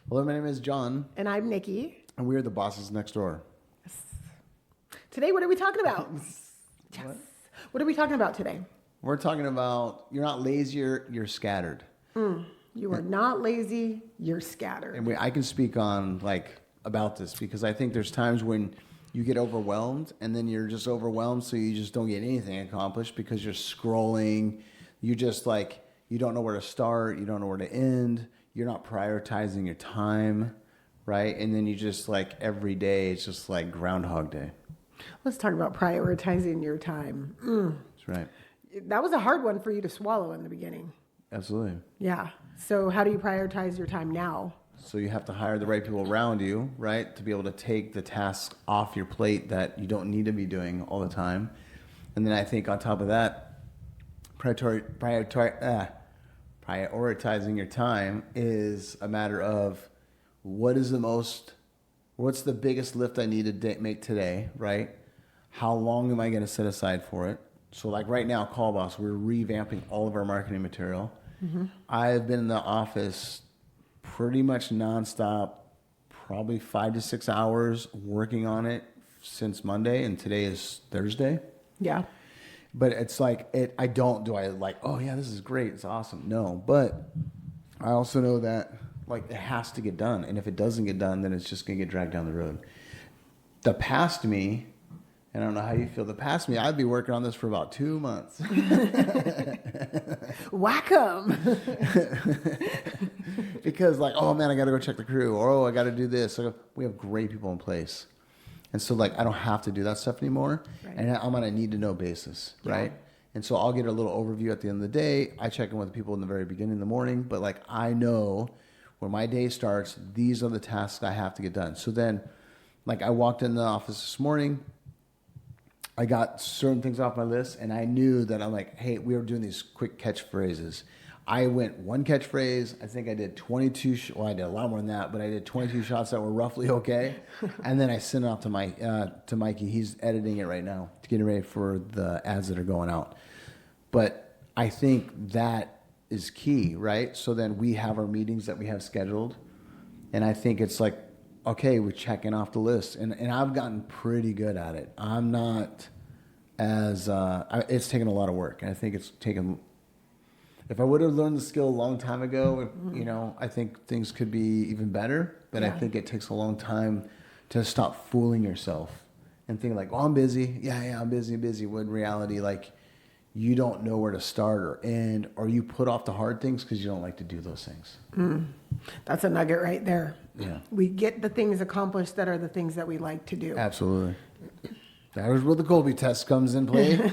Hello, my name is John. And I'm Nikki. And we're the bosses next door. Yes. Today, what are we talking about? Yes. What are we talking about today? We're talking about you're not lazy, you're scattered. You are not lazy, you're scattered. And I can speak on about this because I think there's times when you get overwhelmed and then you're just overwhelmed, so you just don't get anything accomplished because you're scrolling. You just you don't know where to start, you don't know where to end. You're not prioritizing your time, right? And then you just every day, it's just like Groundhog Day. Let's talk about prioritizing your time. That's right. That was a hard one for you to swallow in the beginning. Absolutely. Yeah. So how do you prioritize your time now? So you have to hire the right people around you, right? To be able to take the tasks off your plate that you don't need to be doing all the time. And then I think on top of that, prioritizing your time is a matter of what's the biggest lift I need to make today, right? How long am I going to set aside for it? So right now, Call Boss, we're revamping all of our marketing material. Mm-hmm. I've been in the office pretty much nonstop, probably 5 to 6 hours working on it since Monday, and today is Thursday. Yeah. But it's oh yeah, this is great, it's awesome. No, but I also know that it has to get done, and if it doesn't get done, then it's just gonna get dragged down the road. The past me, and I don't know how you feel, the past me, I'd be working on this for about 2 months. Whack 'em. Because oh man, I gotta go check the crew, or I gotta do this. We have great people in place. And so I don't have to do that stuff anymore. Right. And I'm on a need to know basis, right? Yeah. And so I'll get a little overview at the end of the day. I check in with the people in the very beginning of the morning, but I know when my day starts, these are the tasks I have to get done. So then I walked in the office this morning, I got certain things off my list, and I knew that I'm hey, we were doing these quick catchphrases. I went one catchphrase. I think I did 22. I did a lot more than that, but I did 22 shots that were roughly okay. And then I sent it off to Mikey. He's editing it right now, getting ready for the ads that are going out. But I think that is key, right? So then we have our meetings that we have scheduled, and I think it's okay, we're checking off the list, and I've gotten pretty good at it. I'm not as it's taken a lot of work, and I think it's taken. If I would have learned the skill a long time ago, I think things could be even better. But yeah. I think it takes a long time to stop fooling yourself and think I'm busy. Yeah, I'm busy. When in reality, you don't know where to start or end, or you put off the hard things because you don't like to do those things. That's a nugget right there. Yeah. We get the things accomplished that are the things that we like to do. Absolutely. That is where the Colby test comes in play.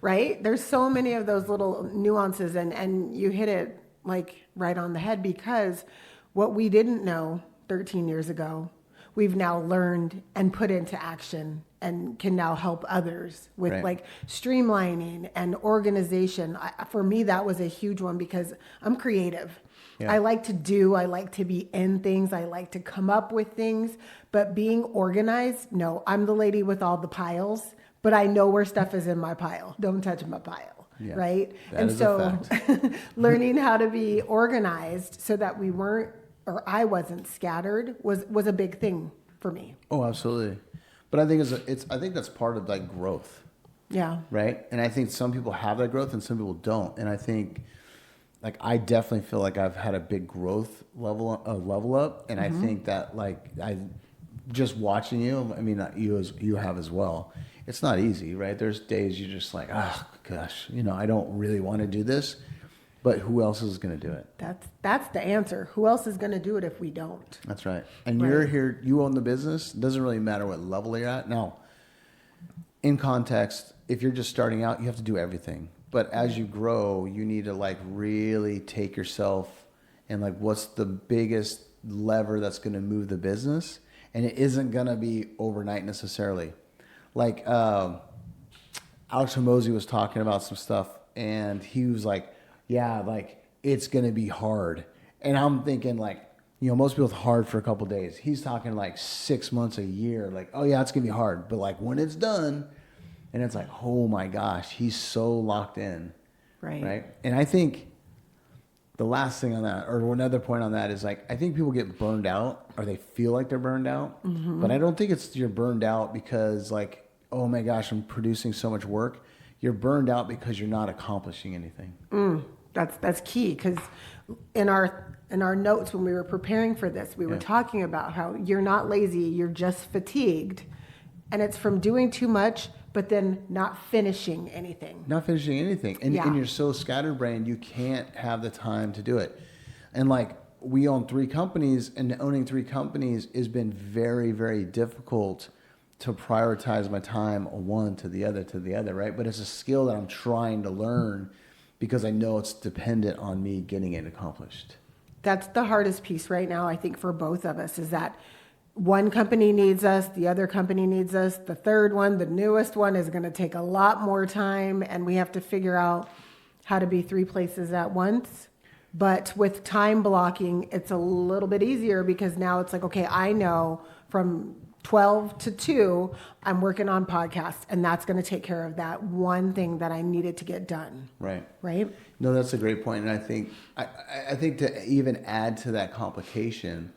Right? There's so many of those little nuances, and you hit it right on the head, because what we didn't know 13 years ago, we've now learned and put into action and can now help others with right. Streamlining and organization. For me, that was a huge one because I'm creative. Yeah. I like to be in things. I like to come up with things, but being organized, no, I'm the lady with all the piles. But I know where stuff is in my pile. Don't touch my pile, yeah, right? And so learning how to be organized so that I wasn't scattered was a big thing for me. Oh, absolutely. But I think I think that's part of growth. Yeah. Right? And I think some people have that growth and some people don't. And I think I definitely feel I've had a big growth level up, and mm-hmm. I think that I just watching you, I mean you have as well. It's not easy, right? There's days you're just oh gosh, I don't really want to do this, but who else is going to do it? That's the answer. Who else is going to do it if we don't? That's right. And right. You're here, you own the business. It doesn't really matter what level you're at. Now, in context, if you're just starting out, you have to do everything. But as you grow, you need to really take yourself and what's the biggest lever that's going to move the business? And it isn't going to be overnight necessarily. Alex Hormozi was talking about some stuff, and he was it's going to be hard. And I'm thinking most people, it's hard for a couple of days. He's talking 6 months, a year, oh yeah, it's going to be hard. But when it's done, and it's oh my gosh, he's so locked in. Right. Right. And I think the last thing on that, or another point on that is like, I think people get burned out or they feel like they're burned out, but I don't think it's you're burned out because like, oh my gosh, I'm producing so much work. You're burned out because you're not accomplishing anything. That's key, because in our notes when we were preparing for this, we were talking about how you're not lazy, you're just fatigued, and it's from doing too much, but then not finishing anything. And you're so scatterbrained, you can't have the time to do it. And like, we own 3 companies, and owning 3 companies has been very, very difficult to prioritize my time one to the other, right? But it's a skill that I'm trying to learn because I know it's dependent on me getting it accomplished. That's the hardest piece right now, I think, for both of us, is that one company needs us, the other company needs us, the third one, the newest one, is going to take a lot more time, and we have to figure out how to be 3 places at once. But with time blocking, it's a little bit easier, because now it's like, okay, I know from 12 to 2, I'm working on podcasts, and that's going to take care of that one thing that I needed to get done. Right. Right? No, that's a great point. And I think to even add to that complication,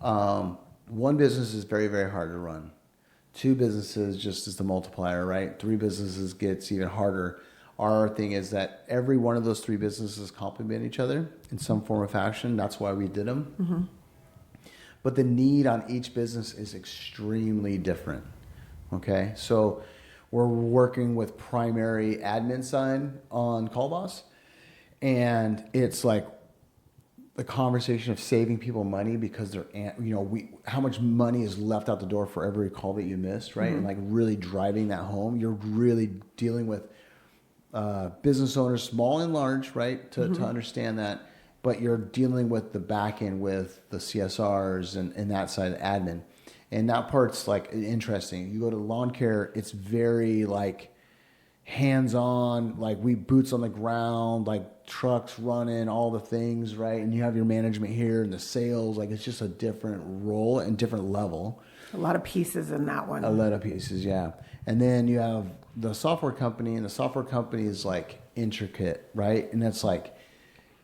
one business is very, very hard to run. 2 businesses just as the multiplier, right? 3 businesses gets even harder. Our thing is that every one of those 3 businesses complement each other in some form or fashion. That's why we did them. Mm-hmm. But the need on each business is extremely different. Okay, so we're working with primary admin side on CallBoss, and it's like the conversation of saving people money because they're, how much money is left out the door for every call that you missed, right? Mm-hmm. And like really driving that home. You're really dealing with business owners, small and large, right? To understand that. But you're dealing with the back end with the CSRs and that side of admin. And that part's like interesting. You go to lawn care, it's very like hands-on, like we boots on the ground, like trucks running, all the things, right? And you have your management here and the sales, like it's just a different role and different level. A lot of pieces in that one. A lot of pieces, yeah. And then you have the software company, and the software company is like intricate, right? And that's like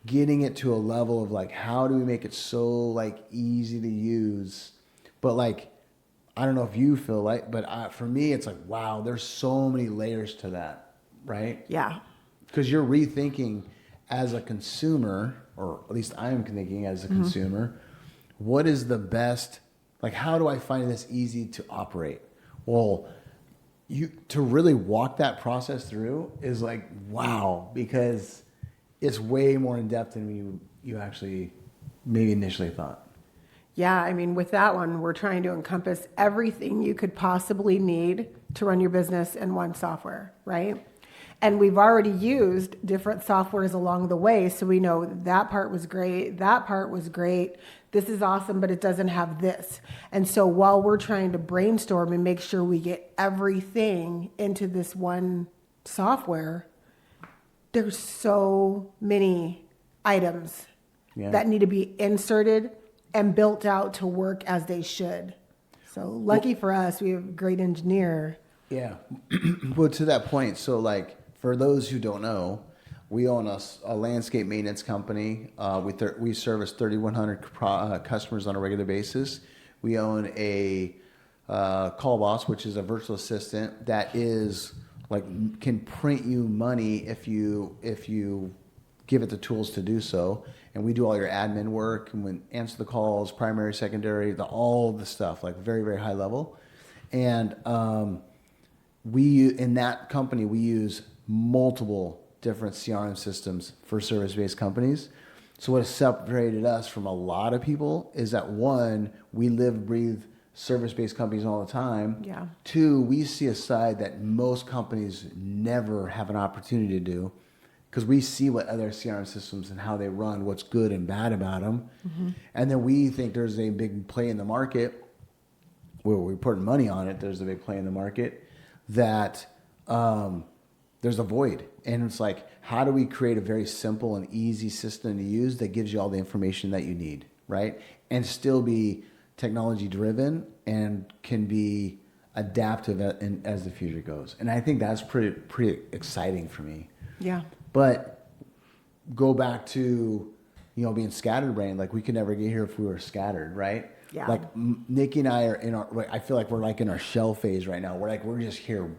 getting it to a level of like, how do we make it so like easy to use? But like, I don't know if you feel like, but for me, it's like, wow, there's so many layers to that, right? Yeah. Because you're rethinking as a consumer, or at least I'm thinking as a consumer, what is the best, like, how do I find this easy to operate? Well, to really walk that process through is like, wow, because it's way more in depth than you actually maybe initially thought. Yeah, I mean, with that one, we're trying to encompass everything you could possibly need to run your business in one software, right? And we've already used different softwares along the way, so we know that part was great, that part was great, this is awesome, but it doesn't have this. And so while we're trying to brainstorm and make sure we get everything into this one software, there's so many items that need to be inserted and built out to work as they should. So lucky for us, we have a great engineer. Yeah. Well, to that point, so like for those who don't know, we own a landscape maintenance company. We service 3,100 customers on a regular basis. We own a CallBoss, which is a virtual assistant that is like can print you money if you give it the tools to do so. And we do all your admin work and we answer the calls, primary, secondary, all the stuff, like very, very high level. And in that company, we use multiple different CRM systems for service-based companies. So what has separated us from a lot of people is that, one, we live, breathe service-based companies all the time. Yeah. 2, we see a side that most companies never have an opportunity to do, because we see what other CRM systems and how they run, what's good and bad about them. Mm-hmm. And then we think there's a big play in the market, where we're putting money on it, there's a big play in the market, that there's a void. And it's like, how do we create a very simple and easy system to use that gives you all the information that you need, right? And still be technology driven and can be adaptive as the future goes. And I think that's pretty exciting for me. Yeah. But go back to being scatterbrained, like we could never get here if we were scattered, right? Yeah. Like Nikki and I are I feel like we're like in our shell phase right now. We're just here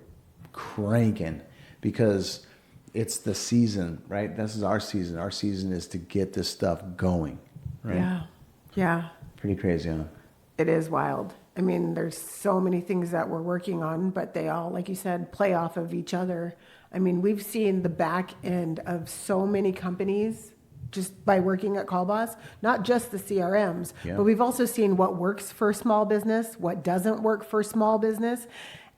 cranking because it's the season, right? This is our season. Our season is to get this stuff going, right? Yeah. Yeah. Pretty crazy, huh? It is wild. I mean, there's so many things that we're working on, but they all, like you said, play off of each other. I mean, we've seen the back end of so many companies just by working at CallBoss, not just the CRMs, but we've also seen what works for small business, what doesn't work for small business.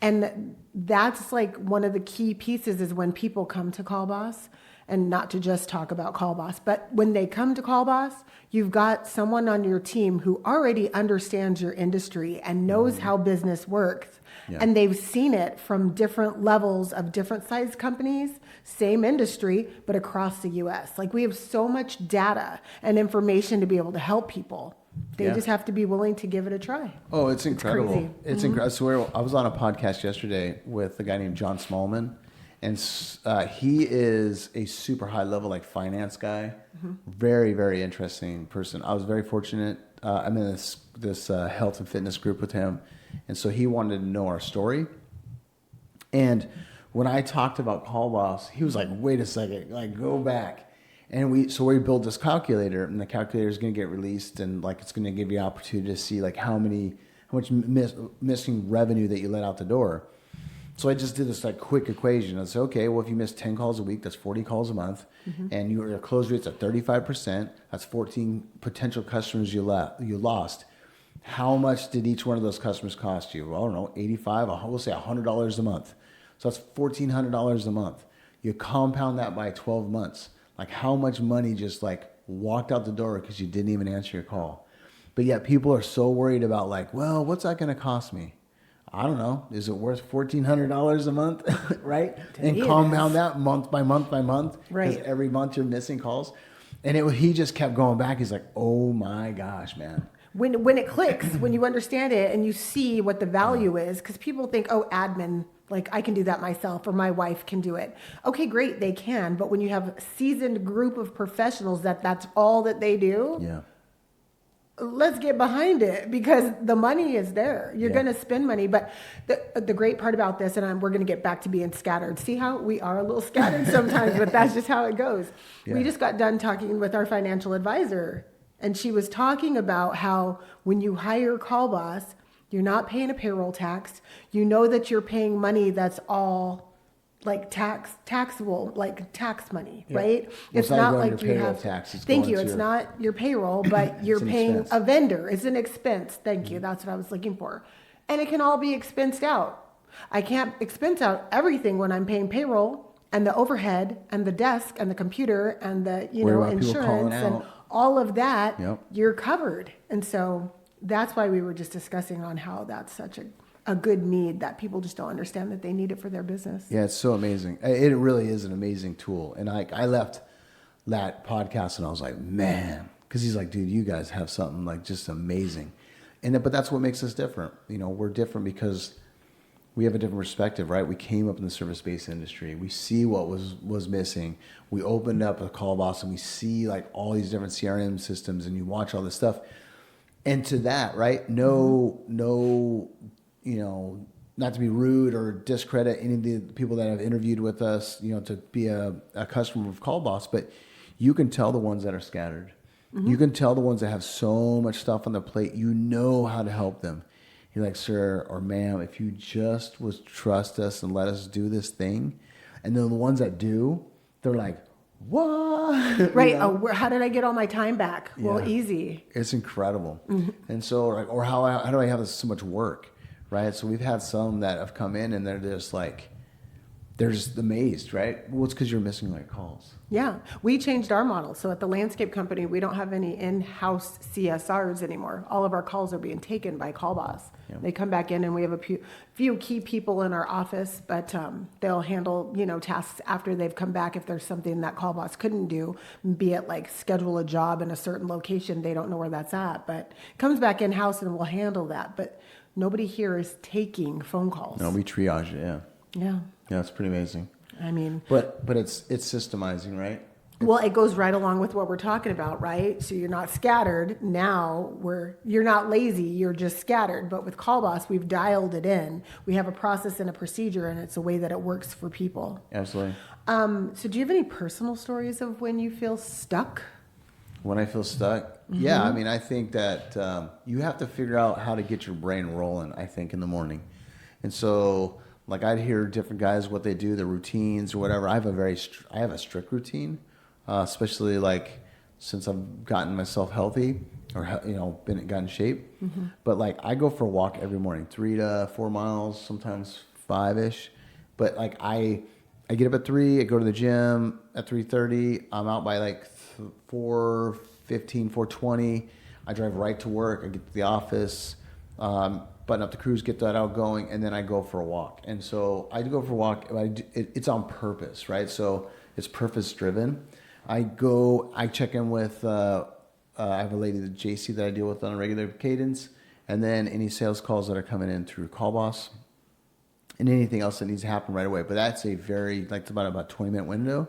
And that's like one of the key pieces is when people come to CallBoss, and not to just talk about CallBoss, but when they come to CallBoss, you've got someone on your team who already understands your industry and knows how business works. Yeah. And they've seen it from different levels of different size companies, same industry, but across the US. Like we have so much data and information to be able to help people. They just have to be willing to give it a try. Oh, it's incredible. It's incredible. I swear, I was on a podcast yesterday with a guy named John Smallman, and he is a super high level like finance guy. Very, very interesting person. I was very fortunate. I'm in this health and fitness group with him, and so he wanted to know our story. And when I talked about CallBoss, he was like, "Wait a second, like go back." And we build this calculator, and the calculator is going to get released, and like it's going to give you opportunity to see like how much missing revenue that you let out the door. So I just did this like quick equation. I said, okay, well if you miss 10 calls a week, that's 40 calls a month, and your close rate's at 35%. That's 14 potential customers you lost. How much did each one of those customers cost you? Well, I don't know, 85. We'll say $100 a month. So that's $1,400 a month. You compound that by 12 months. Like how much money just like walked out the door because you didn't even answer your call. But yet people are so worried about like, well, what's that going to cost me? I don't know. Is it worth $1,400 a month, right? And compound that month by month by month. Right. Because every month you're missing calls. And he just kept going back. He's like, oh my gosh, man. When it clicks, when you understand it and you see what the value is, because people think, oh, admin, like I can do that myself or my wife can do it. Okay, great, they can. But when you have a seasoned group of professionals that's all that they do, let's get behind it because the money is there. You're going to spend money. But the great part about this, and we're going to get back to being scattered. See how we are a little scattered sometimes, but that's just how it goes. Yeah. We just got done talking with our financial advisor, and she was talking about how when you hire CallBoss, you're not paying a payroll tax. You know that you're paying money that's all like taxable, like tax money, right? Well, it's not like you have tax. It's not your payroll, but you're paying a vendor. It's an expense. Thank you. That's what I was looking for. And it can all be expensed out. I can't expense out everything when I'm paying payroll and the overhead and the desk and the computer and the insurance and all of that. You're covered. And so that's why we were just discussing on how that's such a good need that people just don't understand that they need it for their business. Yeah, it's so amazing. It really is an amazing tool. And I left that podcast and I was like, man, because he's like, dude, you guys have something like just amazing. But that's what makes us different. We're different because we have a different perspective, right? We came up in the service-based industry. We see what was missing. We opened up a CallBoss and we see like all these different CRM systems and you watch all this stuff. And to that, right? No, not to be rude or discredit any of the people that have interviewed with us, to be a customer of CallBoss, but you can tell the ones that are scattered. You can tell the ones that have so much stuff on their plate. You know how to help them. You're like, sir or ma'am, if you just would trust us and let us do this thing. And then the ones that do, they're like, what? Right. How did I get all my time back? Well, easy. It's incredible. And so, or how do I have so much work? Right. So we've had some that have come in and they're just amazed, right? Well, it's because you're missing like calls. Yeah. We changed our model. So at the landscape company, we don't have any in-house CSRs anymore. All of our calls are being taken by CallBoss. Yeah. They come back in and we have a few key people in our office, but they'll handle, tasks after they've come back if there's something that CallBoss couldn't do, be it like schedule a job in a certain location. They don't know where that's at, but comes back in-house and we'll handle that. But nobody here is taking phone calls. No, we triage it, Yeah. Yeah, it's pretty amazing. I mean, but it's systemizing, right? Well, it goes right along with what we're talking about, right? So you're not scattered. Now you're not lazy, you're just scattered. But with Call Boss, we've dialed it in. We have a process and a procedure, and it's a way that it works for people. Absolutely. So do you have any personal stories of when you feel stuck? When I feel stuck? Yeah, I mean, I think that you have to figure out how to get your brain rolling, I think, in the morning. And so, like, I'd hear different guys, what they do, their routines or whatever. I have a strict routine. Especially like since I've gotten myself healthy or got in shape. But like I go for a walk every morning, 3 to 4 miles, sometimes 5-ish. But like I get up at 3, I go to the gym at 3:30. I'm out by like 4:15, 4:20. I drive right to work. I get to the office, button up the crews, get that out going, and then I go for a walk. And so I go for a walk. It's on purpose, right? So it's purpose driven. I check in with, I have a lady, JC, that I deal with on a regular cadence, and then any sales calls that are coming in through Call Boss, and anything else that needs to happen right away. But that's it's about a 20-minute window.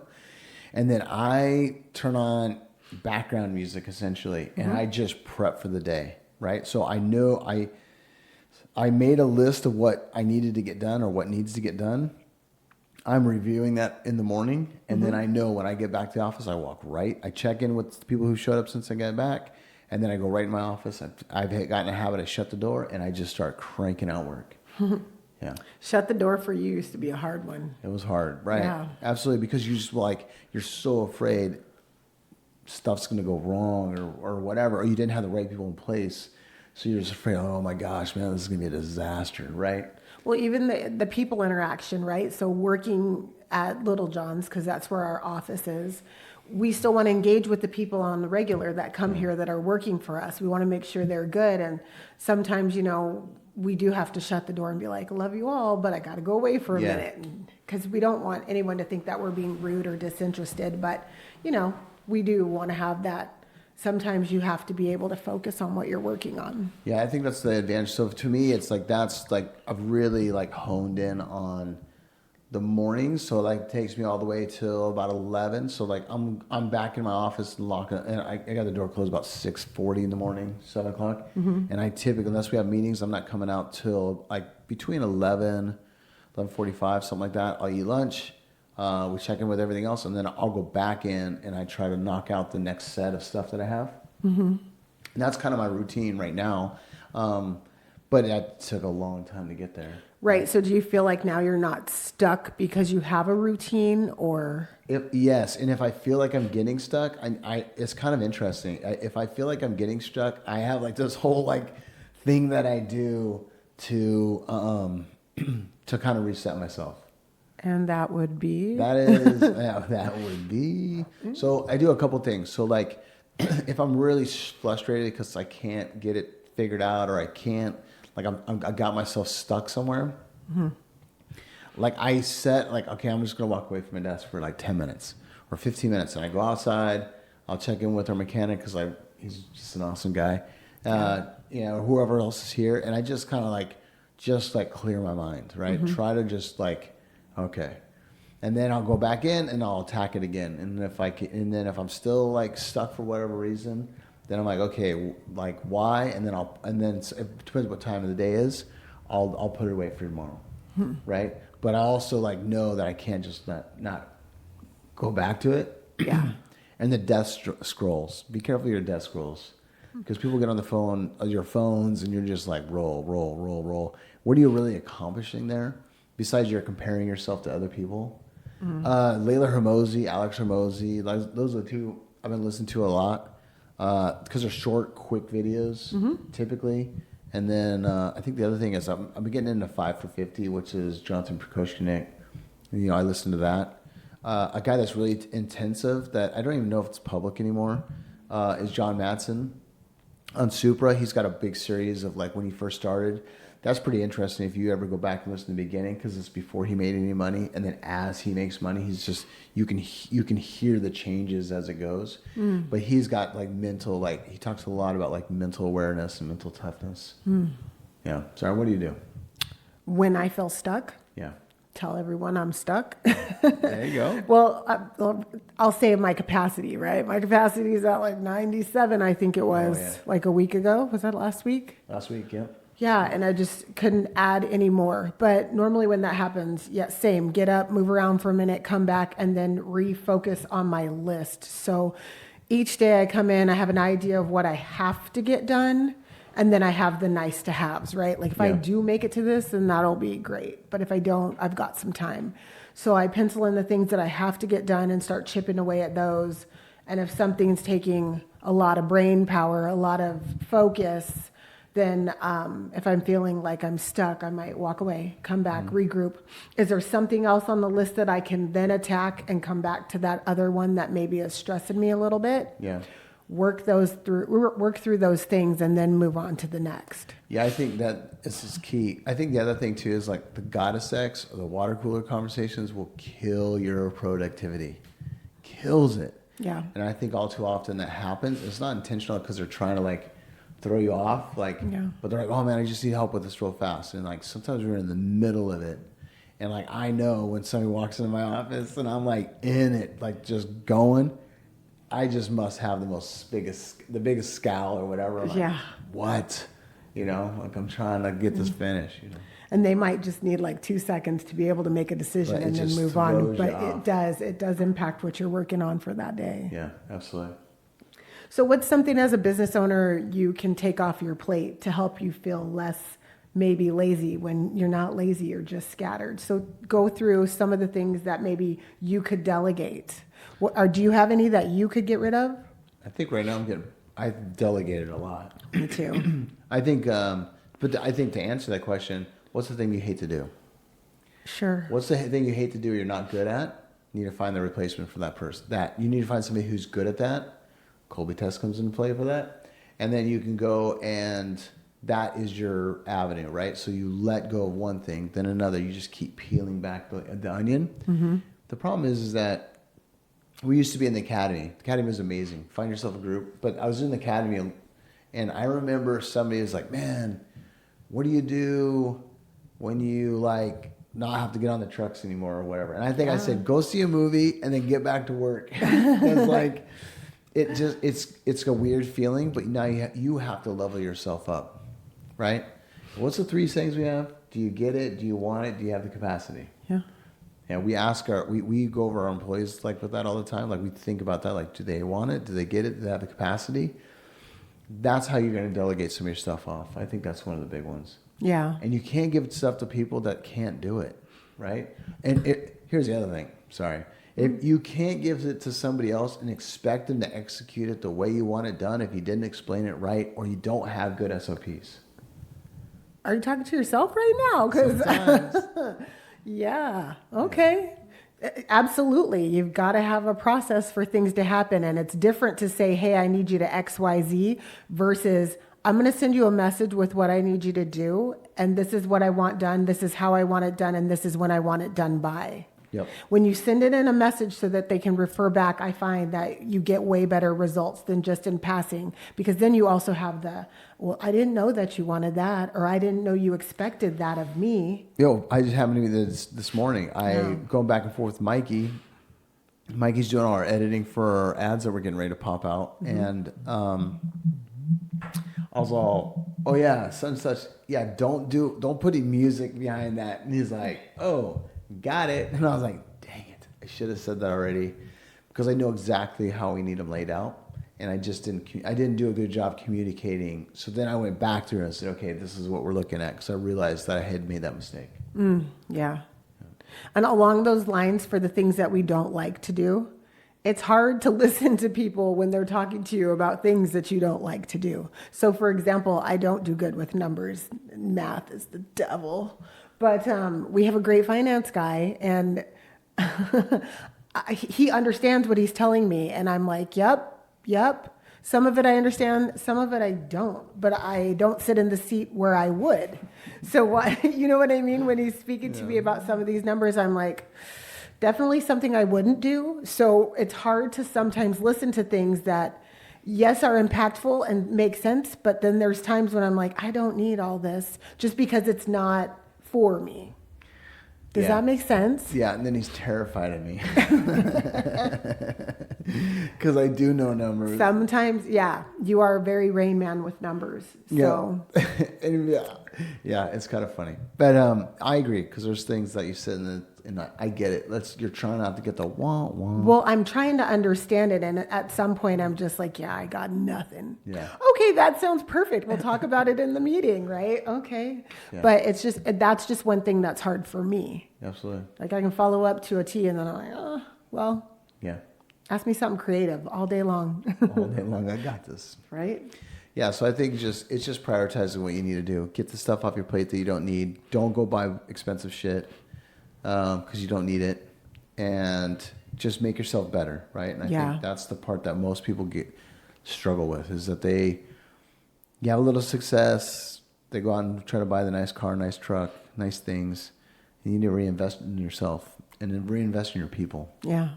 And then I turn on background music, essentially, and I just prep for the day, right? So I know I made a list of what I needed to get done or what needs to get done. I'm reviewing that in the morning, and then I know when I get back to the office, I walk right. I check in with the people who showed up since I got back, and then I go right in my office. I've gotten a habit. I shut the door, and I just start cranking out work. Yeah. Shut the door for you used to be a hard one. It was hard, right? Yeah. Absolutely, because you're so afraid stuff's going to go wrong or whatever, or you didn't have the right people in place. So you're just afraid, oh my gosh, man, this is going to be a disaster, right? Well, even the people interaction, right? So working at Little John's, because that's where our office is, we still want to engage with the people on the regular that come here that are working for us. We want to make sure they're good. And sometimes, we do have to shut the door and be like, love you all, but I got to go away for a minute. Because we don't want anyone to think that we're being rude or disinterested. But, we do want to have that. Sometimes you have to be able to focus on what you're working on. Yeah, I think that's the advantage. So to me, it's like I've really honed in on the mornings. So it takes me all the way till about 11. So I'm back in my office and I got the door closed about 6:40 in the morning, 7 o'clock. And I typically, unless we have meetings, I'm not coming out till between 11:45, something like that. I'll eat lunch. We check in with everything else, and then I'll go back in and I try to knock out the next set of stuff that I have. And that's kind of my routine right now. But it took a long time to get there. Right. So do you feel like now you're not stuck because you have a routine, or? Yes. And if I feel like I'm getting stuck, it's kind of interesting. If I feel like I'm getting stuck, I have this whole thing that I do to kind of reset myself. And that would be? That would be. So I do a couple things. So if I'm really frustrated because I can't get it figured out, or I can't, I got myself stuck somewhere. I set okay, I'm just going to walk away from my desk for 10 minutes or 15 minutes. And I go outside, I'll check in with our mechanic because he's just an awesome guy. Whoever else is here. And I just kind of clear my mind, right? Try to just okay, and then I'll go back in and I'll attack it again. And if I'm still stuck for whatever reason, then I'm okay, why? And then it depends what time of the day is. I'll put it away for tomorrow, right? But I also know that I can't just not go back to it. Yeah. And the death scrolls. Be careful of your death scrolls, because people get on the phone, your phones, and you're just roll, roll, roll, roll. What are you really accomplishing there? Besides, you're comparing yourself to other people. Layla Hermosi, Alex Hermosi, those are the two I've been listening to a lot because they're short, quick videos typically. And then I think the other thing is I've been getting into 5 for 50, which is Jonathan Prokoshnik. I listen to that. A guy that's really intensive that I don't even know if it's public anymore is John Madsen on Supra. He's got a big series of when he first started. That's pretty interesting if you ever go back and listen to the beginning, because it's before he made any money, and then as he makes money, he's just you can hear the changes as it goes. But he's got mental he talks a lot about mental awareness and mental toughness. Yeah. Sorry, what do you do? When I feel stuck? Yeah. tell everyone I'm stuck. There you go. Well, I'll say my capacity, right? My capacity is at like 97, I think it was like a week ago. Was that last week? Last week, yeah. Yeah, and I just couldn't add any more. But normally when that happens, same. Get up, move around for a minute, come back, and then refocus on my list. So each day I come in, I have an idea of what I have to get done, and then I have the nice to haves, right? Like if I do make it to this, then that'll be great. But if I don't, I've got some time. So I pencil in the things that I have to get done and start chipping away at those. And if something's taking a lot of brain power, a lot of focus, then if I'm feeling like I'm stuck, I might walk away, come back, regroup. Is there something else on the list that I can then attack and come back to that other one that maybe is stressing me a little bit? Yeah. Work through those things and then move on to the next. Yeah, I think that this is key. I think the other thing too is like the goddess sex or the water cooler conversations will kill your productivity. Kills it. Yeah. And I think all too often that happens. It's not intentional because they're trying to like throw you off, like, but they're like, oh man, I just need help with this real fast. And like sometimes we're in the middle of it. And like I know when somebody walks into my office and I'm like in it, like just going, I just must have the biggest scowl or whatever. I'm like, what? You know, like I'm trying to get this finished, you know. And they might just need like 2 seconds to be able to make a decision and then move on. But it does impact what you're working on for that day. Yeah, absolutely. So what's something as a business owner you can take off your plate to help you feel less maybe lazy when you're not lazy, you're just scattered? So go through some of the things that maybe you could delegate. Or do you have any that you could get rid of? I think right now I've delegated a lot. Me too. I think, but I think to answer that question, what's the thing you hate to do? Sure. What's the thing you hate to do or you're not good at? You need to find the replacement for that person. You need to find somebody who's good at that. Colby test comes into play for that. And then you can go and that is your avenue, right? So you let go of one thing, then another. You just keep peeling back the onion. Mm-hmm. The problem is that we used to be in the academy. The academy was amazing. Find yourself a group. But I was in the academy and I remember somebody was like, man, what do you do when you like not have to get on the trucks anymore or whatever? And I think I said, go see a movie and then get back to work. It's like, it's a weird feeling, but now you have to level yourself up, right? What's the 3 things we have? Do you get it? Do you want it? Do you have the capacity? Yeah. And we ask we go over our employees like with that all the time. Like we think about that. Like, do they want it? Do they get it? Do they have the capacity? That's how you're going to delegate some of your stuff off. I think that's one of the big ones. Yeah. And you can't give stuff to people that can't do it, right? And here's the other thing. Sorry. If you can't give it to somebody else and expect them to execute it the way you want it done if you didn't explain it right or you don't have good SOPs. Are you talking to yourself right now? Sometimes. Yeah. Okay. Absolutely. You've got to have a process for things to happen. And it's different to say, hey, I need you to X, Y, Z versus I'm going to send you a message with what I need you to do. And this is what I want done. This is how I want it done. And this is when I want it done by. Yep. When you send it in a message so that they can refer back, I find that you get way better results than just in passing, because then you also have well, I didn't know that you wanted that, or I didn't know you expected that of me. I just happened to be this morning. Going back and forth with Mikey. Mikey's doing all our editing for our ads that we're getting ready to pop out. Mm-hmm. And I was all, oh yeah, such and such. Yeah, don't put any music behind that. And he's like, oh, got it. And I was like, dang it, I should have said that already, because I know exactly how we need them laid out, and I didn't do a good job communicating. So then I went back through and said, okay, this is what we're looking at, because I realized that I had made that mistake. Yeah. And along those lines, for the things that we don't like to do, it's hard to listen to people when they're talking to you about things that you don't like to do. So for example, I don't do good with numbers. Math is the devil. But we have a great finance guy, and he understands what he's telling me. And I'm like, yep. Some of it I understand, some of it I don't. But I don't sit in the seat where I would. So you know what I mean? When he's speaking to me about some of these numbers, I'm like, definitely something I wouldn't do. So it's hard to sometimes listen to things that, yes, are impactful and make sense. But then there's times when I'm like, I don't need all this just because it's not for me. Does that make sense? Yeah, and then he's terrified of me. Because I do know numbers. Sometimes, yeah, you are a very Rain Man with numbers. So. Yeah. Yeah, it's kind of funny. But I agree, because there's things that you said, and I get it. You're trying not to get the wah. Well, I'm trying to understand it, and at some point I'm just like, yeah, I got nothing. Yeah. Okay, that sounds perfect. We'll talk about it in the meeting, right? Okay. Yeah. But that's just one thing that's hard for me. Absolutely. Like I can follow up to a T, and then I'm like, oh, well. Yeah. Ask me something creative all day long. All day long, I got this. Right? Yeah, so I think it's just prioritizing what you need to do. Get the stuff off your plate that you don't need. Don't go buy expensive shit because you don't need it. And just make yourself better, right? And I think that's the part that most people struggle with, is that you have a little success. They go out and try to buy the nice car, nice truck, nice things. You need to reinvest in yourself and then reinvest in your people. Yeah.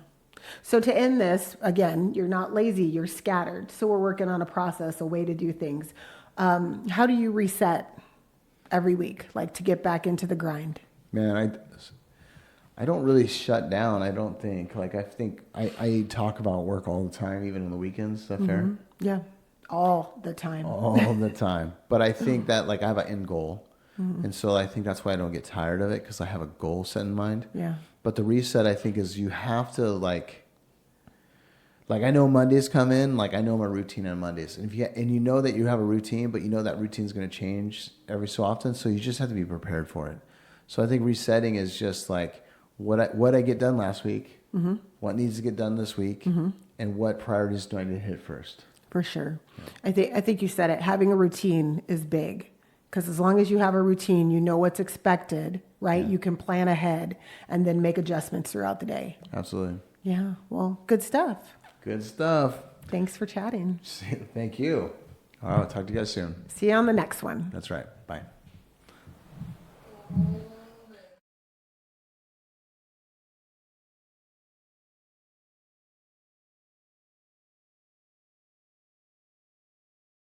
So to end this, again, you're not lazy, you're scattered. So we're working on a process, a way to do things. How do you reset every week, like to get back into the grind? Man, I don't really shut down, I don't think. Like, I think I talk about work all the time, even on the weekends. Is that fair? Yeah, all the time. All the time. But I think that, like, I have an end goal. And so I think that's why I don't get tired of it, because I have a goal set in mind. Yeah. But the reset, I think, is you have to, like I know Mondays come in, like I know my routine on Mondays. And you know that you have a routine, but you know that routine is going to change every so often, so you just have to be prepared for it. So I think resetting is just like what I get done last week, what needs to get done this week, and what priorities do I need to hit first. For sure. Yeah. I think you said it. Having a routine is big, because as long as you have a routine, you know what's expected, right? Yeah. You can plan ahead and then make adjustments throughout the day. Absolutely. Yeah. Well, good stuff. Good stuff. Thanks for chatting. Thank you. All right. I'll talk to you guys soon. See you on the next one. That's right. Bye.